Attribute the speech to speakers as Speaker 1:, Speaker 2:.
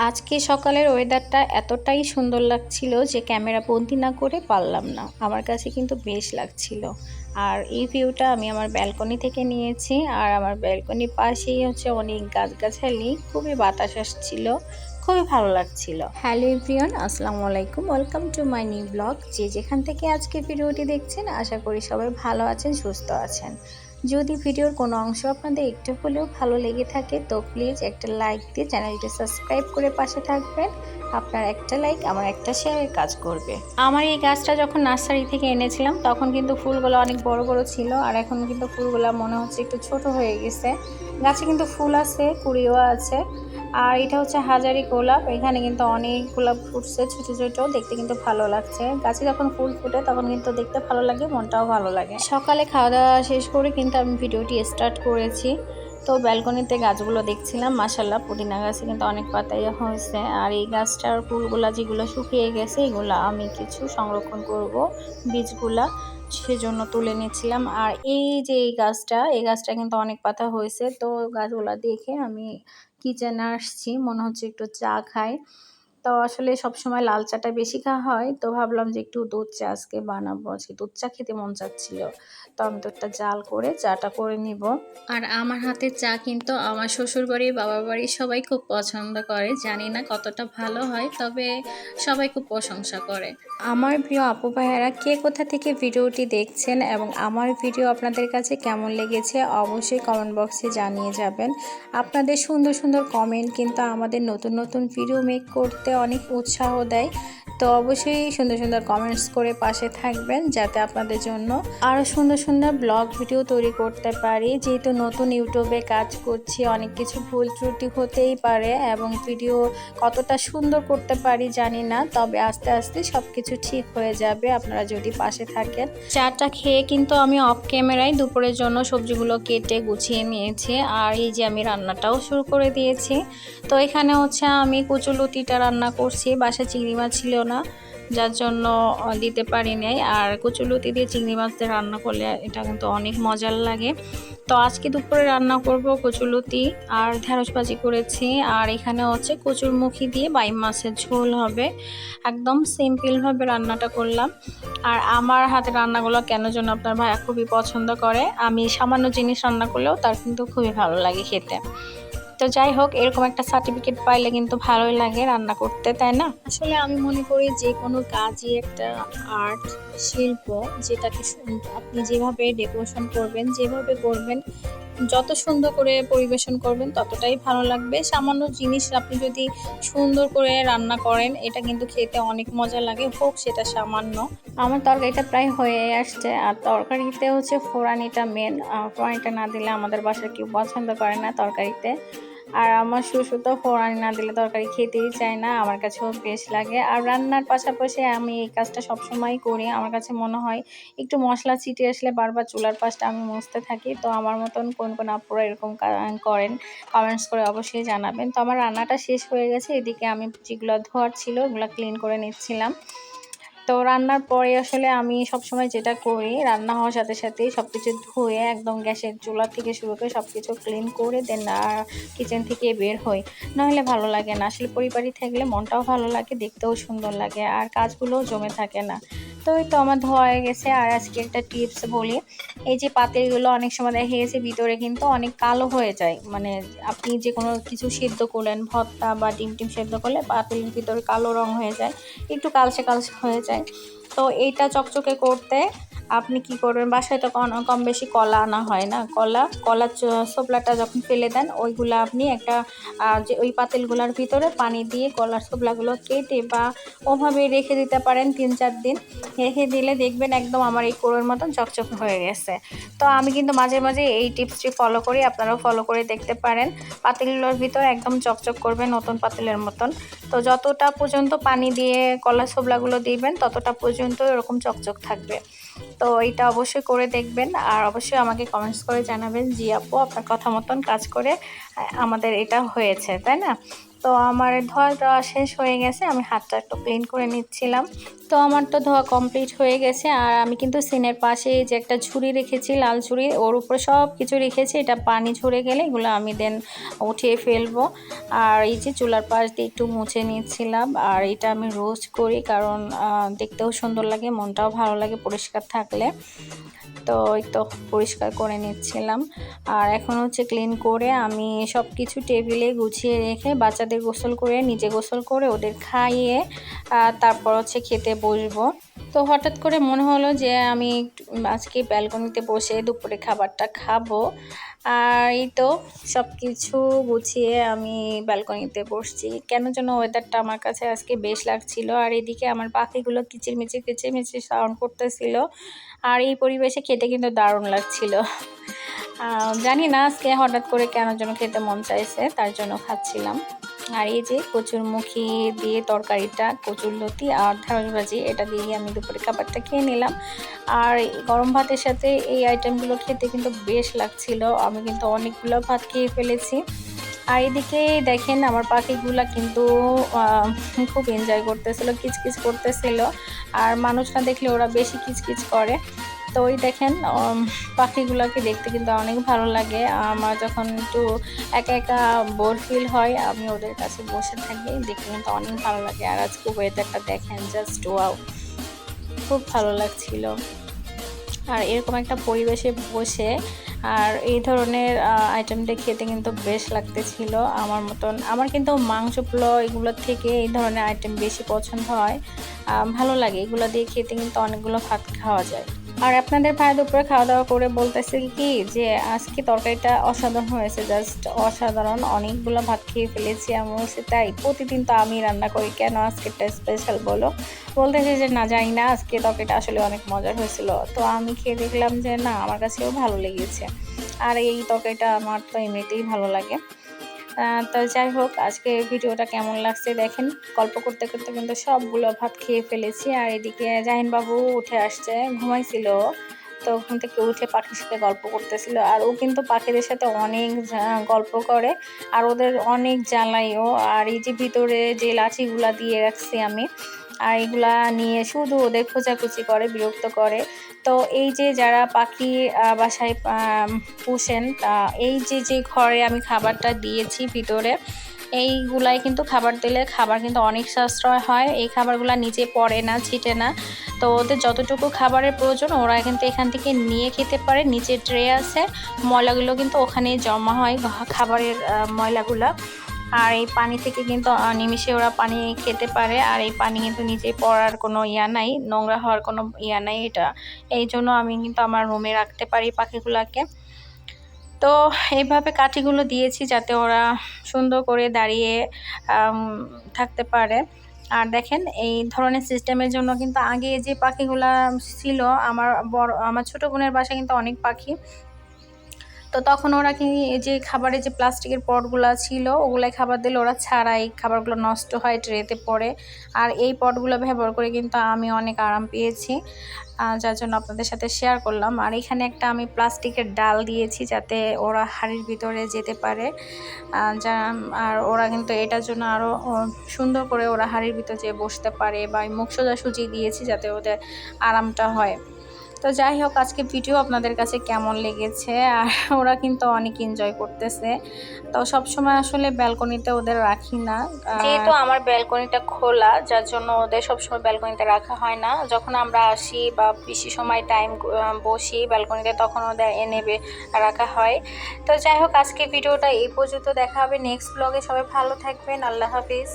Speaker 1: আজকে সকালের ওয়েদারটা এতটাই সুন্দর লাগছিল যে ক্যামেরা বন্দি না করে পারলাম না। আমার কাছে কিন্তু বেশ লাগছিল। আর এই ভিউটা আমি আমার ব্যালকনি থেকে নিয়েছি। আর আমার ব্যালকনির পাশেই হচ্ছে অনেক গাছগাছালি, খুবই বাতাস আসছিল, খুবই ভালো লাগছিল। হ্যালো এভরিওয়ান, আসসালামু আলাইকুম, welcome to my new blog. যে যেখান থেকে আজকে ভিডিওটি দেখছেন, আশা করি সবাই ভালো আছেন, সুস্থ আছেন। যদি ভিডিওর কোনো অংশ আপনাদের একটু হলেও ভালো লেগে থাকে তো প্লিজ একটা লাইক দিয়ে চ্যানেলটি সাবস্ক্রাইব করে পাশে থাকবেন। আপনার একটা লাইক আমার একটা শেয়ারের কাজ করবে। আমার এই গাছটা যখন নার্সারি থেকে এনেছিলাম তখন কিন্তু ফুলগুলো অনেক বড় বড় ছিল, আর এখন কিন্তু ফুলগুলো মনে হচ্ছে একটু ছোট হয়ে গেছে। গাছে কিন্তু ফুল আছে, কুড়িও আছে। আর এটা হচ্ছে হাজারি গোলাপ। এখানে কিন্তু অনেক গোলাপ ফুটছে ছোট ছোট, দেখতে কিন্তু ভালো লাগছে। গাছে যখন ফুল ফুটে তখন কিন্তু দেখতে ভালো লাগে, মনটাও ভালো লাগে। সকালে খাওয়া দাওয়া শেষ করে কিন্তু আমি ভিডিওটি স্টার্ট করেছি। তো ব্যালকনিতে গাছগুলো দেখছিলাম, মাশাআল্লাহ পুদিনা গাছে কিন্তু অনেক পাতাই হয়েছে। আর এই গাছটার ফুলগুলা যেগুলো শুকিয়ে গেছে এগুলো আমি কিছু সংরক্ষণ করব, বীজগুলা সেজন্য তুলে নিচ্ছিলাম। আর এই গাছটা কিন্তু অনেক পাতা হয়েছে। তো গাছগুলা দেখে আমি কিচেনে আসছি, মনে হচ্ছে একটু চা খাই। তো আসলে সবসময় লাল চাটা বেশি খাওয়া হয়, তো ভাবলাম যে একটু দুধ চা আজকে বানাবো। আজকে দুধ চা খেতে মন চাচ্ছিল, তো আমি দুধটা জাল করে চাটা করে নিব। আর আমার হাতের চা কিন্তু আমার শ্বশুর বাড়ি, বাবার বাড়ি সবাই খুব পছন্দ করে। জানি না কতটা ভালো হয়, তবে সবাই খুব প্রশংসা করে। আমার প্রিয় আপু ভাইয়েরা, কে কোথা থেকে ভিডিওটি দেখছেন এবং আমার ভিডিও আপনাদের কাছে কেমন লেগেছে অবশ্যই কমেন্ট বক্সে জানিয়ে যাবেন। আপনাদের সুন্দর সুন্দর কমেন্ট কিন্তু আমাদের নতুন নতুন ভিডিও মেক করতে অনেক উৎসাহ দেয়। তো অবশ্যই সুন্দর সুন্দর কমেন্টস করে পাশে থাকবেন, যাতে আপনাদের জন্য আরও সুন্দর সুন্দর ব্লগ ভিডিও তৈরি করতে পারি। যেহেতু নতুন ইউটিউবে কাজ করছি, অনেক কিছু ভুল ত্রুটি হতেই পারে এবং ভিডিও কতটা সুন্দর করতে পারি জানি না, তবে আস্তে আস্তে সব কিছু ঠিক হয়ে যাবে আপনারা যদি পাশে থাকেন। চাটা খেয়ে কিন্তু আমি অফ ক্যামেরায় দুপুরের জন্য সবজিগুলো কেটে গুছিয়ে নিয়েছি। আর এই যে আমি রান্নাটাও শুরু করে দিয়েছি। তো এখানে হচ্ছে আমি কচুলতিটা রান্না করছি। বাসায় চিংড়ি মাছ ছিল না, যার জন্য দিতে পারি নাই। আর কচুলতি দিয়ে চিংড়ি মাছ দিয়ে রান্না করলে এটা কিন্তু অনেক মজার লাগে। তো আজকে দুপুরে রান্না করব কচুলতি আর ঢেঁড়স ভাজি করেছি। আর এখানে হচ্ছে কচুরমুখী দিয়ে বাইম মাছের ঝোল হবে। একদম সিম্পলভাবে রান্নাটা করলাম। আর আমার হাতে রান্নাগুলো কেন যেন আপনার ভাইয়া খুবই পছন্দ করে। আমি সামান্য জিনিস রান্না করলেও তার কিন্তু খুবই ভালো লাগে খেতে। তো যাই হোক, এরকম একটা সার্টিফিকেট পাইলে কিন্তু ভালোই লাগে রান্না করতে, তাই না? আসলে আমি মনে করি যে কোনো কাজই একটা আর্ট, শিল্প, যেটাকে আপনি যেভাবে ডেকোরেশন করবেন, যেভাবে করবেন, যত সুন্দর করে পরিবেশন করবেন ততটাই ভালো লাগবে। সামান্য জিনিস আপনি যদি সুন্দর করে রান্না করেন, এটা কিন্তু খেতে অনেক মজা লাগে, হোক সেটা সামান্য। আমার তরকারিটা প্রায় হয়ে আসছে। আর তরকারিতে হচ্ছে ফোড়ানিটা মেন। ফোড়ানিটা না দিলে আমাদের বাসায় কেউ পছন্দ করে না তরকারিতে। আর আমার শ্বশুর তো ফোড়ানি না দিলে তরকারি খেতেই চায় না, আমার কাছেও বেশ লাগে। আর রান্নার পাশাপাশি আমি এই কাজটা সবসময় করি। আমার কাছে মনে হয় একটু মশলা ছিটে আসলে বারবার চুলার পাশটা আমি মুছতে থাকি। তো আমার মতন কোন কোন আপুরা এরকম করেন, কমেন্টস করে অবশ্যই জানাবেন। তো আমার রান্নাটা শেষ হয়ে গেছে, এদিকে আমি যেগুলো ধোয়ার ছিল ওগুলো ক্লিন করে নিচ্ছিলাম। তো রান্নার পরে আসলে আমি সবসময় যেটা করি, রান্না হওয়ার সাথে সাথেই সব কিছু ধুয়ে একদম গ্যাসের চুলা থেকে শুরু করে সব কিছু ক্লিন করে দেন কিচেন থেকে বের হই। নাহলে ভালো লাগে না। আসলে পরিবারই থাকলে মনটাও ভালো লাগে, দেখতেও সুন্দর লাগে, আর কাজগুলোও জমে থাকে না। তো এই তো আমার ধোয়া হয়ে গেছে। আর আজকে একটা টিপস বলি, এই যে পাতিলগুলো অনেক সময় দেখা গেছে ভিতরে কিন্তু অনেক কালো হয়ে যায়। মানে আপনি যে কোনো কিছু সিদ্ধ করলেন, ভর্তা বা ডিম টিম সিদ্ধ করলে পাতিলের ভিতরে কালো রং হয়ে যায়, একটু কালচে কালচে হয়ে যায়। তো এইটা চকচকে করতে আপনি কি করবেন, বাসায় তো কম বেশি কলা আনা হয় না, কলার ছোবলাটা যখন ফেলে দেন ওইগুলা আপনি একটা যে ওই পাতিলগুলার ভিতরে পানি দিয়ে কলার ছোবলাগুলো কেটে বা ওভাবে রেখে দিতে পারেন 3-4 দিন। রেখে দিলে দেখবেন একদম আমার এই কোড়োর মতন চকচকে হয়ে গেছে। তো আমি কিন্তু মাঝে মাঝে এই টিপসটি ফলো করি, আপনারাও ফলো করে দেখতে পারেন। পাতিলগুলোর ভিতরে একদম চকচক করবে নতুন পাতিলের মতন। তো যতটা পর্যন্ত পানি দিয়ে কলার ছোবলাগুলো দিবেন ততটা পর্যন্ত এরকম চকচক থাকবে। তো এটা অবশ্যই করে দেখবেন, আর অবশ্যই আমাকে কমেন্টস করে জানাবেন জি আপু আপনার কথা মতন কাজ করে আমাদের এটা হয়েছে, তাই না? তো তো আমার ধোয়া শেষ হয়ে গেছে, আমি হাতটা একটু ক্লিন করে নিচ্ছিলাম। তো আমার তো ধোয়া কমপ্লিট হয়ে গেছে। আর আমি কিন্তু সিনের পাশে যে একটা ঝুড়ি রেখেছি, লাল ঝুড়ি, ওর উপরে সব কিছু রেখেছি। এটা পানি ঝরে গেলে এগুলো আমি দেন উঠিয়ে ফেলবো। আর এই যে চুলার পাশ দিয়ে একটু মুছে নিচ্ছিলাম। আর এটা আমি রোজ করি, কারণ দেখতেও সুন্দর লাগে, মনটাও ভালো লাগে পরিষ্কার থাকলে। তো ওই তো পরিষ্কার করে নিচ্ছিলাম। আর এখন হচ্ছে ক্লিন করে আমি সব কিছু টেবিলে গুছিয়ে রেখে বাচ্চাদের গোসল করে, নিজে গোসল করে, ওদের খাইয়ে তারপর হচ্ছে খেতে বসবো। তো হঠাৎ করে মনে হলো যে আমি আজকে ব্যালকনিতে বসে দুপুরে খাবারটা খাবো। আর এই তো সব কিছু গুছিয়ে আমি ব্যালকনিতে বসছি। কেন যেন ওয়েদারটা আমার কাছে আজকে বেশ লাগছিল। আর এদিকে আমার পাখিগুলো কিচিরমিচির সাউন্ড করতেছিল। আর এই পরিবেশে খেতে কিন্তু দারুণ লাগছিল। জানি না আজকে হঠাৎ করে কেন যেন খেতে মন চাইছে, তার জন্য খাচ্ছিলাম। আর এই যে কচুরমুখী দিয়ে তরকারিটা, কচুরলতি আর ঢেঁড়স ভাজি, এটা দিয়ে আমি দুপুরে খাবারটা খেয়ে নিলাম। আর গরম ভাতের সাথে এই আইটেমগুলো খেতে কিন্তু বেশ লাগছিল। আমি কিন্তু অনেকগুলো ভাত খেয়ে ফেলেছি। আর এদিকে দেখেন আমার পাখিগুলা কিন্তু খুব এনজয় করতেছিল, কিচকিচ করতেছিল। আর মানুষ না দেখলে ওরা বেশি কিচকিচ করে। তো ওই দেখেন পাখিগুলোকে দেখতে কিন্তু অনেক ভালো লাগে। আমার যখন একটু একা একা বোর ফিল হয়, আমি ওদের কাছে বসে থাকি, দেখতে কিন্তু অনেক ভালো লাগে। আর আজকে ওয়েদারটা দেখেন, জাস্ট ওয়াও, খুব ভালো লাগছিল। আর এরকম একটা পরিবেশে বসে আর এই ধরনের আইটেমটা খেতে কিন্তু বেশ লাগতেছিল আমার মতন। আমার কিন্তু মাংস পোলাও এগুলোর থেকে এই ধরনের আইটেম বেশি পছন্দ হয়, ভালো লাগে। এগুলো দিয়ে খেতে কিন্তু অনেকগুলো ভাত খাওয়া যায়। আর আপনাদের ভাই দুপুরে খাওয়া দাওয়া করে বলতেছে কি যে আজকে তরকারিটা অসাধারণ হয়েছে, জাস্ট অসাধারণ, অনেকগুলো ভাত খেয়ে ফেলেছি। আমি বলছি তাই, প্রতিদিন তো আমি রান্না করি, কেন আজকেরটা স্পেশাল বলো? বলতেছে যে না, জানি না, আজকে তরকারিটা আসলে অনেক মজার হয়েছিল। তো আমি খেয়ে দেখলাম যে না, আমার কাছেও ভালো লেগেছে। আর এই তরকারিটা আমার তো এমনিতেই ভালো লাগে। তো যাই হোক, আজকে ভিডিওটা কেমন লাগছে দেখেন। গল্প করতে করতে কিন্তু সবগুলো ভাত খেয়ে ফেলেছি। আর এদিকে জাহিনবাবু উঠে আসছে, ঘুমাইছিল, তো ওখান থেকে উঠে পাখির সাথে গল্প করতেছিল। আর ও কিন্তু পাখিদের সাথে অনেক গল্প করে, আর ওদের অনেক জ্বালাইও। আর এই যে ভিতরে যে লাঠিগুলা দিয়ে রাখছি আমি, আর এগুলা নিয়ে শুধু ওদের খোঁচাখুচি করে, বিরক্ত করে। তো এই যে যারা পাখি বাসায় পুষেন, তা এই যে ঘরে আমি খাবারটা দিয়েছি ভিতরে, এইগুলাই কিন্তু খাবার দিলে খাবার কিন্তু অনেক সাশ্রয় হয়। এই খাবারগুলো নিচে পড়ে না, ছিটে না। তো ওদের যতটুকু খাবারের প্রয়োজন ওরা কিন্তু এখান থেকে নিয়ে খেতে পারে। নিচে ট্রে আছে, ময়লাগুলো কিন্তু ওখানেই জমা হয়, খাবারের ময়লাগুলো। আর এই পানি থেকে কিন্তু নিমিষে ওরা পানি খেতে পারে। আর এই পানি কিন্তু নিচে পড়ার কোনো নাই, নোংরা হওয়ার কোনো নাই এটা। এই জন্য আমি কিন্তু আমার রুমে রাখতে পারি পাখিগুলোকে। তো এইভাবে কাঠিগুলো দিয়েছি যাতে ওরা সুন্দর করে দাঁড়িয়ে থাকতে পারে। আর দেখেন এই ধরনের সিস্টেমের জন্য কিন্তু আগে যে পাখিগুলা ছিল, আমার ছোট বোনের বাসায় কিন্তু অনেক পাখি। তো তখন ওরা কি যে খাবারের যে প্লাস্টিকের পটগুলো ছিল, ওগুলাই খাবার দিলে ওরা ছাড়াই খাবারগুলো নষ্ট হয়, ট্রেতে পড়ে। আর এই পটগুলো ব্যবহার করে কিন্তু আমি অনেক আরাম পেয়েছি, যার জন্য আপনাদের সাথে শেয়ার করলাম। আর এখানে একটা আমি প্লাস্টিকের ডাল দিয়েছি যাতে ওরা হাড়ির ভিতরে যেতে পারে। আর ওরা কিন্তু এটার জন্য আরও সুন্দর করে ওরা হাড়ির ভিতরে যেয়ে বসতে পারে। বা মুখ সোজাসুজি দিয়েছি যাতে ওদের আরামটা হয়। তো যাই হোক, আজকে ভিডিও আপনাদের কাছে কেমন লেগেছে? আর ওরা কিন্তু অনেক এনজয় করতেছে। তো সবসময় আসলে ব্যালকনিতে ওদের রাখি না, যেহেতু আমার ব্যালকনিটা খোলা, যার জন্য ওদের সবসময় ব্যালকনিতে রাখা হয় না। যখন আমরা আসি বা বেশি সময় টাইম বসি ব্যালকনিতে, তখন ওদের এনে রাখা হয়। তো যাই হোক, আজকে ভিডিওটা এই পর্যন্ত, দেখা হবে নেক্সট ব্লগে। সবাই ভালো থাকবেন, আল্লাহ হাফিজ।